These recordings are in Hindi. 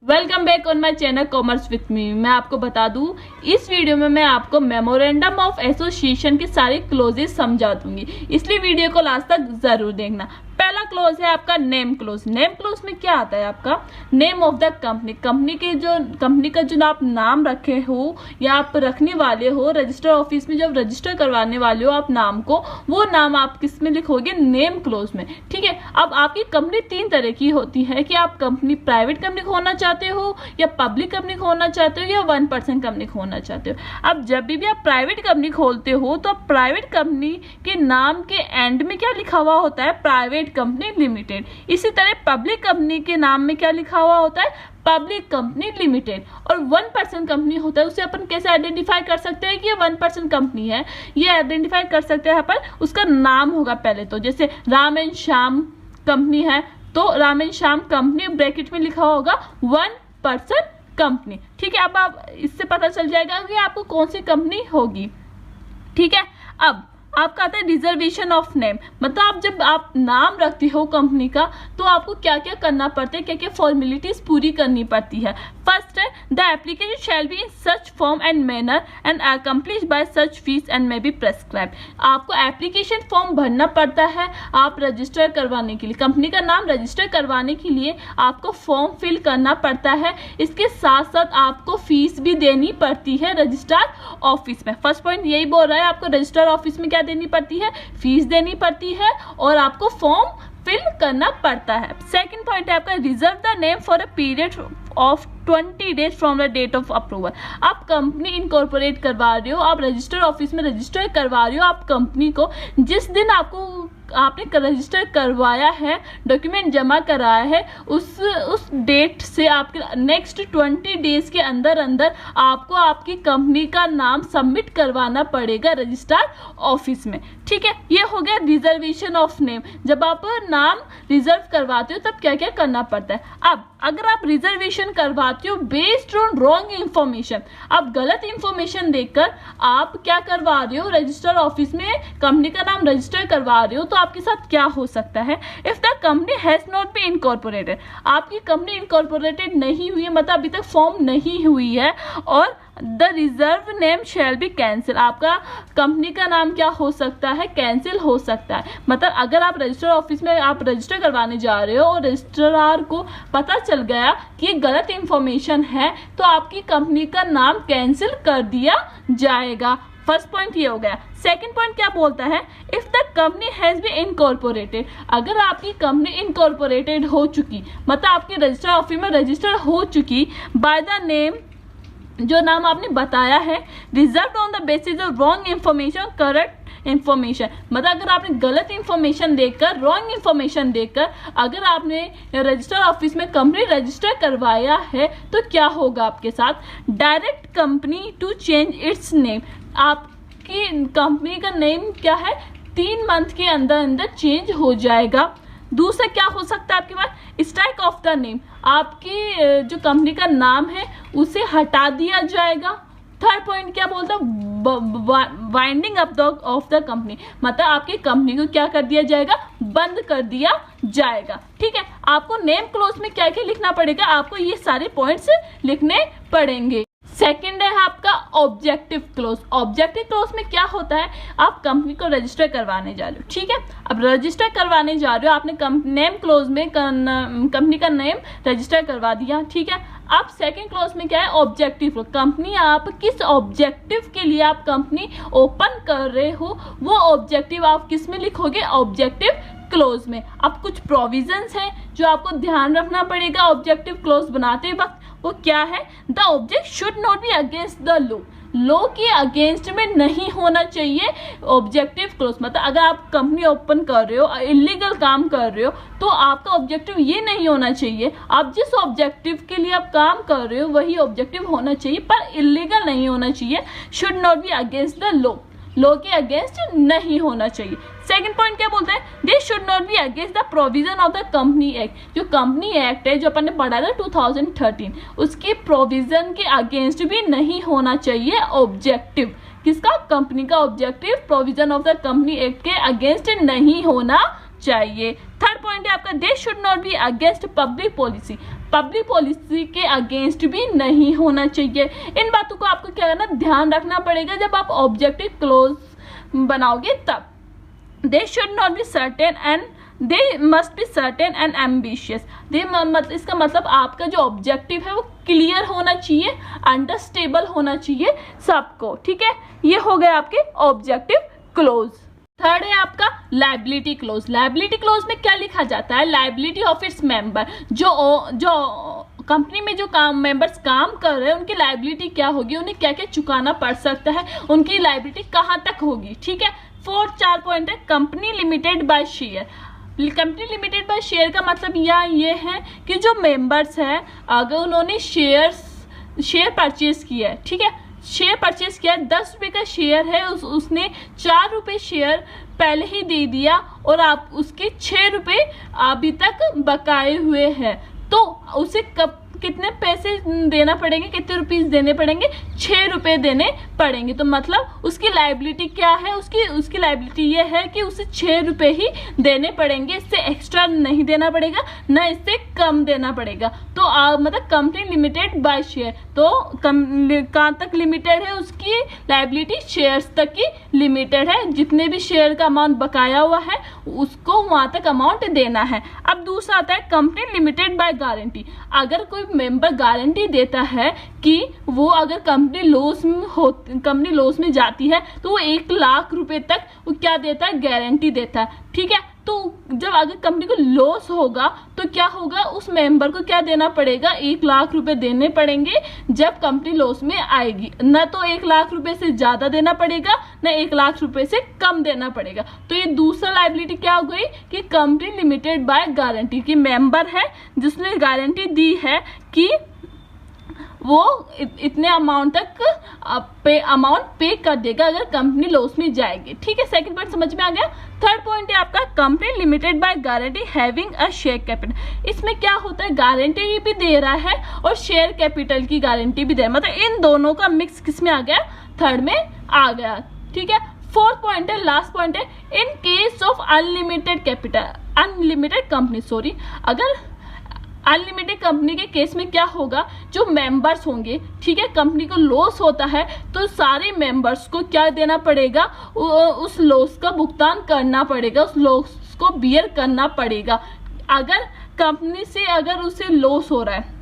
Welcome back on my channel commerce with me. मैं आपको बता दूं, इस वीडियो में मैं आपको मेमोरेंडम ऑफ एसोसिएशन की सारी क्लोजेस समझा दूंगी, इसलिए वीडियो को लास्ट तक जरूर देखना। पहला क्लोज है आपका नेम क्लोज। नेम क्लोज में क्या आता है? आपका name of the company, company का जो आप नाम रखे हो या आप रखने वाले हो, रजिस्टर ऑफिस में जब रजिस्टर करवाने वाले हो आप नाम को, वो नाम आप किस में लिखोगे? नेम क्लोज में। ठीक है। अब आपकी कंपनी तीन तरह की होती है कि आप कंपनी प्राइवेट कंपनी खोलना चाहते हो या पब्लिक कंपनी खोलना चाहते हो या 1% कंपनी खोलना चाहते हो। अब जब भी आप प्राइवेट कंपनी खोलते हो तो प्राइवेट कंपनी के नाम के एंड में क्या लिखा हुआ होता है? Private company limited. इसी तरह पब्लिक कंपनी के नाम में क्या लिखा हुआ होता है? Public company limited. और 1% कंपनी होता है, उसे अपन कैसे आइडेंटिफाई कर सकते हैं कि ये 1% कंपनी है? ये आइडेंटिफाई कर सकते हैं अपन, उसका नाम होगा पहले तो, जैसे राम एंड श्याम कंपनी है तो Ram and Shyam company bracket में लिखा होगा 1% कंपनी। ठीक है। अब आप इससे पता चल जाएगा कि आपको कौन सी कंपनी होगी। ठीक है। अब आपका आता है रिजर्वेशन ऑफ नेम, मतलब आप जब आप नाम रखते हो कंपनी का तो आपको क्या क्या करना पड़ता है, क्या क्या फॉर्मेलिटीज पूरी करनी पड़ती है। फर्स्ट है the application shall be in such form and manner and accomplish bye such fees and may be prescribe. आपको एप्लीकेशन फॉर्म भरना पड़ता है आप रजिस्टर करवाने के लिए, कंपनी का नाम रजिस्टर करवाने के लिए आपको फॉर्म फिल करना पड़ता है। इसके साथ साथ आपको फीस भी देनी पड़ती है रजिस्ट्रार ऑफिस में। फर्स्ट पॉइंट यही बोल रहा है, आपको रजिस्ट्रार ऑफिस में क्या देनी पड़ती है? फीस देनी पड़ती है और आपको फॉर्म फिल करना पड़ता है। सेकंड पॉइंट है आपका reserve the name for a period of 20 days from the date of approval. आप कंपनी इनकॉर्पोरेट करवा रहे हो, आप रजिस्टर ऑफिस में रजिस्टर करवा रहे हो, आप कंपनी को जिस दिन आपने रजिस्टर करवाया है, डॉक्यूमेंट जमा कराया है, उस डेट से आपके नेक्स्ट 20 डेज के अंदर आपको आपकी कंपनी का नाम सबमिट करवाना पड़ेगा रजिस्ट्रार ऑफिस में। ठीक है। ये हो गया रिजर्वेशन ऑफ नेम। जब आप नाम रिजर्व करवाते हो तब क्या क्या करना पड़ता है। अब अगर आप रिजर्वेशन करवाते हो बेस्ड ऑन रॉन्ग इंफॉर्मेशन, आप गलत इंफॉर्मेशन देकर आप क्या करवा रहे हो, रजिस्टर ऑफिस में कंपनी का नाम रजिस्टर करवा रहे हो, तो आपके साथ क्या हो सकता है? If the company has not been incorporated, आपकी कंपनी इनकॉर्पोरेटेड नहीं हुई है, मतलब अभी तक फॉर्म नहीं हुई है, और the reserve name shall be cancel, आपका कंपनी का नाम क्या हो सकता है? कैंसिल हो सकता है। मतलब अगर आप रजिस्टर ऑफिस में आप रजिस्टर करवाने जा रहे हो और रजिस्ट्रार को पता चल गया कि ये गलत इंफॉर्मेशन है तो आपकी कंपनी का नाम कैंसिल कर दिया जाएगा। फर्स्ट पॉइंट ये हो गया। सेकंड पॉइंट क्या बोलता है? If the company has been incorporated, अगर आपकी कंपनी इनकॉर्पोरेटेड हो चुकी, मतलब आपकी रजिस्टर ऑफिस में रजिस्टर हो चुकी बाय द नेम, जो नाम आपने बताया है, reserve on the basis of wrong information correct information, मतलब अगर आपने गलत इंफॉर्मेशन देकर, रॉन्ग इंफॉर्मेशन देकर अगर आपने रजिस्टर ऑफिस में कंपनी रजिस्टर करवाया है तो क्या होगा आपके साथ? Direct company to change its name, आपकी कंपनी का नेम क्या है? 3 मंथ के अंदर चेंज हो जाएगा। दूसरा क्या हो सकता है आपके पास? स्ट्राइक ऑफ द नेम, आपकी जो कंपनी का नाम है उसे हटा दिया जाएगा। थर्ड पॉइंट क्या बोलता है? Winding up of the company, मतलब आपकी कंपनी को क्या कर दिया जाएगा? बंद कर दिया जाएगा। ठीक है। आपको नेम क्लोज में क्या क्या लिखना पड़ेगा? आपको ये सारे पॉइंट्स लिखने पड़ेंगे। सेकंड है आपका ऑब्जेक्टिव क्लोज। ऑब्जेक्टिव क्लोज में क्या होता है? आप कंपनी को रजिस्टर करवाने जा रहे हो। ठीक है। अब रजिस्टर करवाने जा रहे हो, आपने नेम क्लोज में कंपनी का नेम रजिस्टर करवा दिया। ठीक है। अब सेकंड क्लोज में क्या है? ऑब्जेक्टिव। कंपनी, आप किस ऑब्जेक्टिव के लिए आप कंपनी ओपन कर रहे हो, वो ऑब्जेक्टिव आप किस में लिखोगे? ऑब्जेक्टिव क्लोज में। अब कुछ प्रोविजंस हैं जो आपको ध्यान रखना पड़ेगा ऑब्जेक्टिव क्लोज बनाते वक्त। वो क्या है? The object should not be against the law के अगेंस्ट में नहीं होना चाहिए ऑब्जेक्टिव क्लोज। मतलब अगर आप कंपनी ओपन कर रहे हो, इलीगल काम कर रहे हो, तो आपका ऑब्जेक्टिव ये नहीं होना चाहिए। आप जिस ऑब्जेक्टिव के लिए आप काम कर रहे हो वही ऑब्जेक्टिव होना चाहिए, पर इलीगल नहीं होना चाहिए। Should not be against the law के अगेंस्ट नहीं होना चाहिए। सेकंड पॉइंट क्या बोलता है? They should not be against the provision of the company act. जो कंपनी एक्ट है जो अपन ने पढ़ा था 2013, उसके प्रोविजन के अगेंस्ट भी नहीं होना चाहिए ऑब्जेक्टिव। किसका? कंपनी का objective provision of the company act के अगेंस्ट नहीं होना चाहिए। थर्ड पॉइंट है आपका they should not be against public policy. Public policy के अगेंस्ट भी नहीं होना चाहिए। इन बातों को आपको क्या करना, ध्यान रखना पड़ेगा जब आप ऑब्जेक्टिव क्लोज बनाओगे तब। They should not be certain and they must be certain and ambitious. इसका मतलब आपका जो ऑब्जेक्टिव है वो क्लियर होना चाहिए, अंडरस्टेबल होना चाहिए सबको, ठीक है। ये हो गए आपके ऑब्जेक्टिव क्लोज। थर्ड है आपका लायबिलिटी क्लोज। लायबिलिटी क्लोज में क्या लिखा जाता है, लायबिलिटी ऑफ इट्स मेंबर, जो कंपनी में जो मेंबर्स काम कर रहे हैं उनकी लायबिलिटी क्या होगी, उन्हें क्या क्या चुकाना पड़ सकता है, उनकी लायबिलिटी कहाँ तक होगी, ठीक है। 4 पॉइंट है company limited by share. Company limited by share का मतलब ये है कि जो मेंबर्स हैं अगर उन्होंने शेयर परचेज किया है, ठीक है, शेयर परचेज किया, 10 रुपये का शेयर है, उसने 4 रुपये शेयर पहले ही दे दिया और आप उसके 6 रुपये अभी तक बकाए हुए हैं, तो उसे कितने पैसे देना पड़ेंगे, कितने रुपीस देने पड़ेंगे, 6 रुपये देने पड़ेंगे। तो मतलब उसकी लायबिलिटी क्या है, उसकी लायबिलिटी ये है कि उसे 6 रुपये ही देने पड़ेंगे, इससे एक्स्ट्रा नहीं देना पड़ेगा, ना इससे कम देना पड़ेगा। तो मतलब कंपनी लिमिटेड बाय शेयर, तो कहाँ तक लिमिटेड है उसकी लायबिलिटी, शेयर्स तक की लिमिटेड है, जितने भी शेयर का अमाउंट बकाया हुआ है उसको वहां तक अमाउंट देना है। अब दूसरा आता है कंपनी लिमिटेड बाय गारंटी। अगर कोई मेंबर गारंटी देता है कि वो अगर कंपनी लॉस में जाती है तो वो 1 लाख रुपए तक वो क्या देता है, गारंटी देता है, ठीक है। तो जब अगर कंपनी को लॉस होगा तो क्या होगा, उस मेंबर को क्या देना पड़ेगा, 1 लाख रुपए देने पड़ेंगे जब कंपनी लॉस में आएगी, न तो 1 लाख रुपए से ज्यादा देना पड़ेगा, न 1 लाख रुपए से कम देना पड़ेगा। तो ये दूसरा लायबिलिटी क्या हो गई कि कंपनी लिमिटेड बाय गारंटी, की मेंबर है जिसने गारंटी दी है कि वो इतने अमाउंट तक अमाउंट पे कर देगा अगर कंपनी लॉस में जाएगी, ठीक है। सेकंड पॉइंट समझ में आ गया। थर्ड पॉइंट है आपका company limited by guarantee having a share capital. इसमें क्या होता है, गारंटी भी दे रहा है और शेयर कैपिटल की गारंटी भी दे रहा है, मतलब इन दोनों का मिक्स किस में आ गया, थर्ड में आ गया, ठीक है। फोर्थ पॉइंट है, लास्ट पॉइंट है, in case of unlimited capital, unlimited company, अगर अनलिमिटेड कंपनी के केस में क्या होगा, जो मेंबर्स होंगे, ठीक है, कंपनी को लॉस होता है तो सारे मेंबर्स को क्या देना पड़ेगा, उस लॉस का भुगतान करना पड़ेगा, उस लॉस को बियर करना पड़ेगा। अगर कंपनी से अगर उसे लॉस हो रहा है,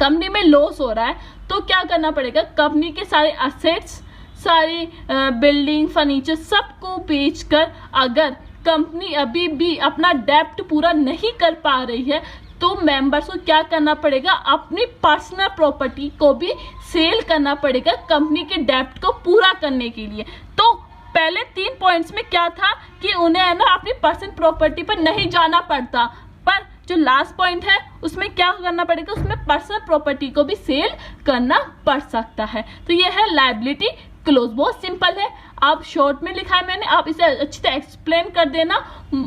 कंपनी में लॉस हो रहा है तो क्या करना पड़ेगा, कंपनी के सारे असेट्स, सारी बिल्डिंग, फर्नीचर सबको बेचकर अगर कंपनी अभी भी अपना डेब्ट पूरा नहीं कर पा रही है तो मेंबर्स को क्या करना पड़ेगा, अपनी पर्सनल प्रॉपर्टी को भी सेल करना पड़ेगा कंपनी के डेब्ट को पूरा करने के लिए। तो पहले 3 पॉइंट्स में क्या था कि उन्हें है ना अपनी पर्सनल प्रॉपर्टी पर नहीं जाना पड़ता, पर जो लास्ट पॉइंट है उसमें क्या करना पड़ेगा, उसमें पर्सनल प्रॉपर्टी को भी सेल करना पड़ सकता है। तो ये है लायबिलिटी क्लोज, बहुत सिंपल है, आप शॉर्ट में लिखा है मैंने, आप इसे अच्छी तरह एक्सप्लेन कर देना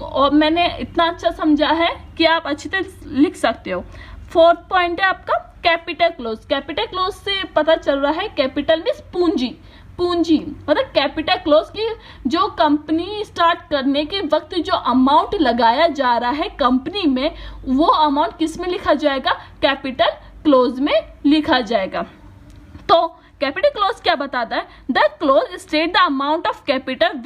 और मैंने इतना अच्छा समझा है कि आप अच्छी तरह लिख सकते हो। फोर्थ पॉइंट है आपका कैपिटल क्लोज। कैपिटल क्लोज से पता चल रहा है कैपिटल मींस पूंजी, मतलब कैपिटल क्लोज की जो कंपनी स्टार्ट करने के वक्त जो अमाउंट लगाया जा रहा है कंपनी में, वो अमाउंट किस में लिखा जाएगा, कैपिटल क्लोज में लिखा जाएगा। तो कैपिटल क्लोज क्या बताता है, the close state the amount of capital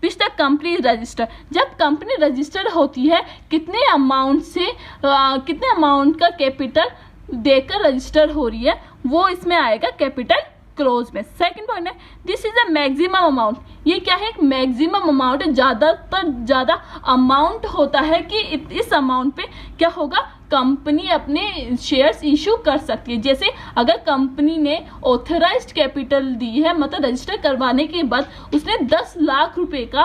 which the company register. जब कंपनी रजिस्टर्ड होती है कितने अमाउंट से कितने अमाउंट का कैपिटल देकर रजिस्टर हो रही है, वो इसमें आएगा कैपिटल क्लोज में। सेकंड पॉइंट है, this is a maximum amount. ये क्या है, एक मैक्सिमम अमाउंट है, ज्यादा अमाउंट होता है कि इस अमाउंट पे क्या होगा, कंपनी अपने शेयर्स इशू कर सकती है। जैसे अगर कंपनी ने ऑथराइज्ड कैपिटल दी है, मतलब रजिस्टर करवाने के बाद उसने 10 लाख रुपए का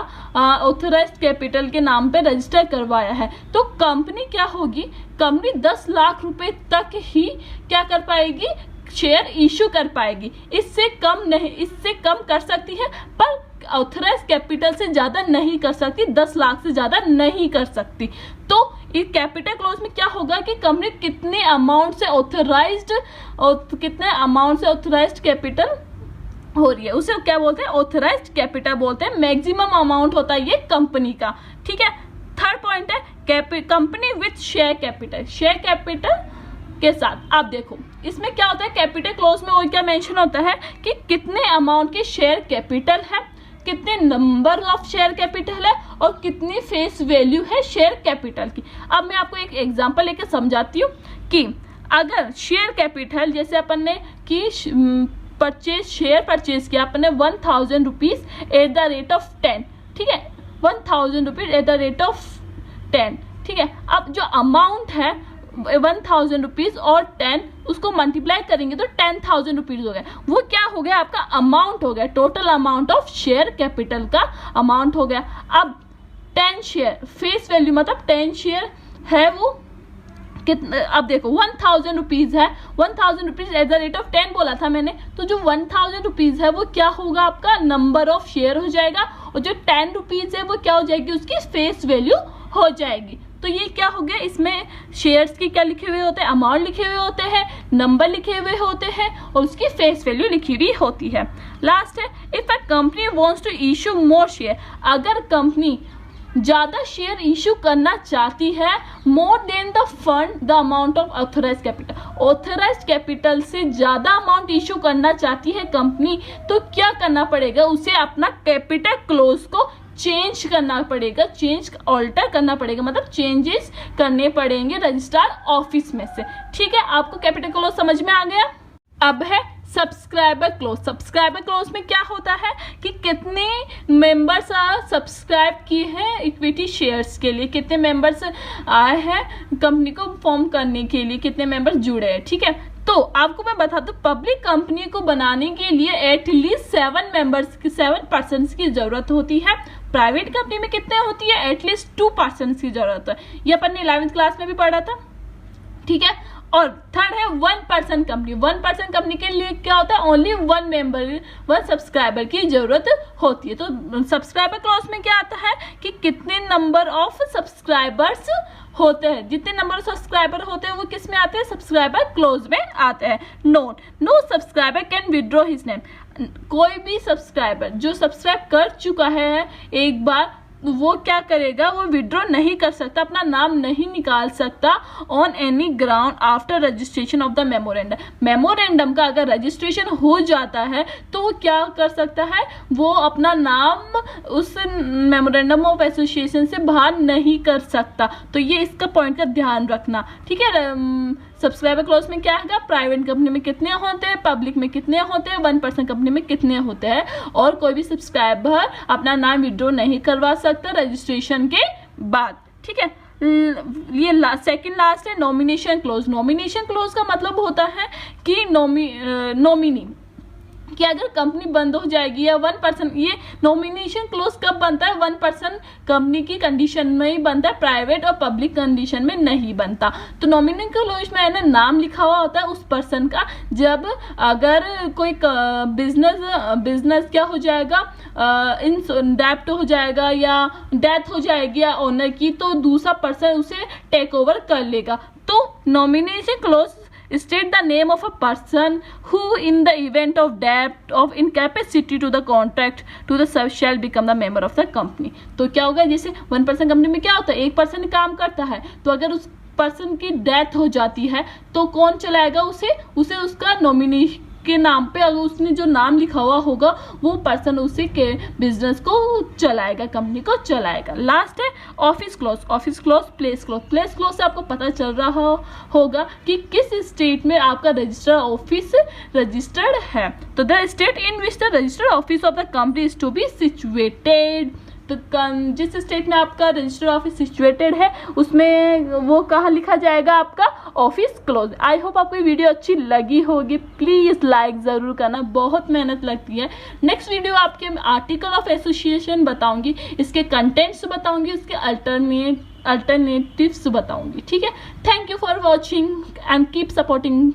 ऑथराइज्ड कैपिटल के नाम पे रजिस्टर करवाया है, तो कंपनी क्या होगी, कंपनी 10 लाख रुपए तक ही क्या कर पाएगी, शेयर इशू कर पाएगी, इससे कम नहीं, इससे कम कर सकती है पर ऑथराइज्ड कैपिटल से ज्यादा नहीं कर सकती, 10 लाख से ज्यादा नहीं कर सकती। तो इस कैपिटल क्लोज में क्या होगा कि कंपनी कितने अमाउंट से ऑथराइज्ड कैपिटल हो रही है, उसे क्या बोलते हैं, ऑथराइज्ड कैपिटल बोलते हैं। मैक्सिमम अमाउंट होता है ये कंपनी का, ठीक है। थर्ड पॉइंट है company with share capital. Share capital के साथ। आप देखो इसमें क्या होता है, कैपिटल क्लोज में और क्या मेंशन होता है कि कितने अमाउंट के शेयर कैपिटल है, कितने नंबर ऑफ शेयर कैपिटल है और कितनी फेस वैल्यू है शेयर कैपिटल की। अब मैं आपको एक एग्जांपल लेकर समझाती हूँ कि अगर शेयर कैपिटल जैसे अपन ने कि शेयर परचेज किया अपन ने 1000 rupees at the rate of 10, ठीक है, 1000 rupees at the rate of 10, ठीक है। अब जो अमाउंट है 1000 रुपीज और 10 उसको मल्टीप्लाई करेंगे तो 10,000 रुपीज हो गया। वो क्या हो गया, आपका अमाउंट हो गया, total amount of share capital का अमाउंट हो गया। अब 10 शेयर फेस वैल्यू मतलब 10 शेयर है वो कितना, अब देखो 1000 रुपीज है, 1000 rupees at the rate of 10 बोला था मैंने, तो जो 1000 रुपीज है वो क्या होगा, आपका नंबर ऑफ शेयर हो जाएगा, और जो 10 रुपीज है वो क्या हो जाएगी, उसकी फेस वैल्यू हो जाएगी। तो ये क्या हो गया, इसमें शेयर्स की क्या लिखे हुए होते हैं, अमाउंट लिखे हुए होते हैं, नंबर लिखे हुए होते हैं और उसकी फेस वैल्यू लिखी हुई होती है। लास्ट है, if a company wants to issue more share, अगर कंपनी ज्यादा शेयर इशू करना चाहती है, more than the fund the amount of authorised capital, authorised capital से ज्यादा अमाउंट इशू करना चाहती है कंपनी, तो क्या करना पड़ेगा, उसे अपना कैपिटल क्लोज को चेंज करना पड़ेगा, ऑल्टर करना पड़ेगा, मतलब चेंजेस करने पड़ेंगे रजिस्ट्रार ऑफिस में से। ठीक है, आपको कैपिटल क्लोज समझ में आ गया। अब है सब्सक्राइबर क्लोज। सब्सक्राइबर क्लोज में क्या होता है कि कितने मेंबर्स सब्सक्राइब किए हैं इक्विटी शेयर्स के लिए, कितने मेंबर्स आए हैं कंपनी को फॉर्म करने के लिए, कितने मेंबर्स जुड़े हैं। ठीक है, तो आपको मैं बता दूं, पब्लिक कंपनी को बनाने के लिए एटलीस्ट 7 पर्सन की जरूरत होती है। प्राइवेट कंपनी में कितने होती है, एटलीस्ट 2 पर्सन की जरूरत है। ये अपन ने 11th क्लास में भी पढ़ा था। ठीक है, और थर्ड है 1 पर्सन कंपनी। 1 पर्सन कंपनी के लिए क्या होता है, ओनली 1 मेंबर 1 सब्सक्राइबर की जरूरत होती है। तो सब्सक्राइबर क्लॉज में क्या आता है कि कितने नंबर ऑफ सब्सक्राइबर्स होते हैं, जितने नंबर ऑफ सब्सक्राइबर होते हैं वो किस में आते हैं, सब्सक्राइबर क्लोज में आते हैं। Note, no subscriber can withdraw his name, कोई भी सब्सक्राइबर जो सब्सक्राइब कर चुका है एक बार, वो क्या करेगा, वो विड्रॉ नहीं कर सकता, अपना नाम नहीं निकाल सकता on any ground after registration of the memorandum. Memorandum का अगर रजिस्ट्रेशन हो जाता है तो वो क्या कर सकता है, वो अपना नाम उस मेमोरेंडम ऑफ एसोसिएशन से बाहर नहीं कर सकता। तो ये इसका पॉइंट का ध्यान रखना। ठीक है, सब्सक्राइबर क्लॉज में क्या है, प्राइवेट कंपनी में कितने होते हैं, पब्लिक में कितने होते हैं, 1 पर्सन कंपनी में कितने होते हैं, और कोई भी सब्सक्राइबर अपना नाम विड्रॉ नहीं करवा सकता रजिस्ट्रेशन के बाद। ठीक है, ये सेकंड लास्ट है नॉमिनेशन क्लोज। नॉमिनेशन क्लोज का मतलब होता है कि नॉमिनी कि अगर कंपनी बंद हो जाएगी या 1 पर्सन, ये नॉमिनेशन क्लोज कब बनता है, 1 पर्सन कंपनी की कंडीशन में ही बनता है, प्राइवेट और पब्लिक कंडीशन में नहीं बनता। तो नॉमिनेशन क्लोज में है ना, नाम लिखा हुआ होता है उस पर्सन का। जब अगर कोई बिजनेस क्या हो जाएगा, डेप्ट हो जाएगा या डेथ हो जाएगी या ओनर की, तो दूसरा पर्सन उसे टेक ओवर कर लेगा। तो nomination close state the name of a person who in the event of debt of incapacity to the contract to the sub shall become the member of the company। तो क्या होगा, जैसे 1 पर्सन कंपनी में क्या होता है, एक पर्सन काम करता है, तो अगर उस पर्सन की डेथ हो जाती है तो कौन चलाएगा उसे उसका नॉमिनी के नाम पे, अगर उसने जो नाम लिखा हुआ होगा वो पर्सन उसी के बिजनेस को चलाएगा, कंपनी को चलाएगा। लास्ट है office close. Office close, place close. Place close से आपको पता चल रहा होगा कि किस स्टेट में आपका रजिस्टर्ड ऑफिस रजिस्टर्ड है। तो the state in which the registered office of the company is to be situated. तो जिस स्टेट में आपका रजिस्टर्ड ऑफिस सिचुएटेड है उसमें वो कहाँ लिखा जाएगा, आपका ऑफिस क्लोज। आई होप आपको ये वीडियो अच्छी लगी होगी। प्लीज लाइक जरूर करना, बहुत मेहनत लगती है। नेक्स्ट वीडियो आपके आर्टिकल ऑफ एसोसिएशन बताऊंगी, इसके कंटेंट्स बताऊंगी, उसके अल्टरनेटिव्स बताऊंगी। ठीक है, thank you for watching and keep supporting